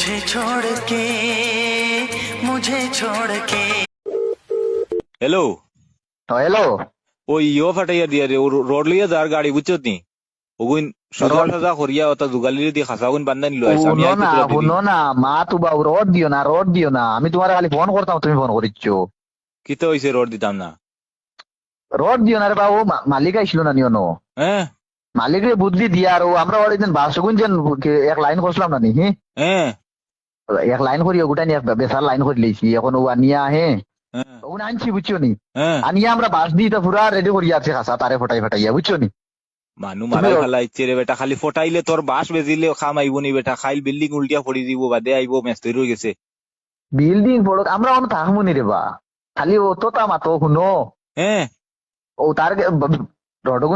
मुझे छोड़ के হ্যালো হ্যালো ওই ইও ফাটাইয়া দিয়া রে রোড লইয়া যার গাড়ি বুঝছত নি ওগুন সোজা সাজা করিয়া ওটা জুগালি দিয়ে খাসাগুন বান্ধা নিল আইসা আমি আইতে তোরা দিবি শুনো না মা তুবা রোড দিও না আমি তোমার খালি ফোন করতাম তুমি ফোন করিচ্ছো কিতে হইছে রোড দিতাম না রোড দিও না রে বাবু মালিক আইছিল না নিও হ্যাঁ মালিকের বুদ্ধি দিয়া আর আমরা ওইদিন বাসগুন যেন এক লাইন করছিলাম না নি হ্যাঁ এক লাইন করি ওগুটা নিয়ে বেসার লাইন করে লিয়েছি এখন ও আনিয়া হ্যাঁ ওগুলো আনছি বুঝছো নি হ্যাঁ আনিয়া আমরা বাস দিয়ে তো পুরা রেডি করিয়া আছে খাসা তারে ফটাইয়া বুঝছো নি মানু মারাই ফেলা ইচ্ছে রে বেটা খালি ফটাইলে তোর বাস বেজিলে খাম আইব নি বেটা খাইল বিল্ডিং উল্টিয়া পড়ি দিব বাদে আইব মেস্তরি হয়ে গেছে বিল্ডিং বড় আমরা অন্য থাকবো নি রে বা খালি ও তো তা মাতো শুনো হ্যাঁ ও তার রডগুলো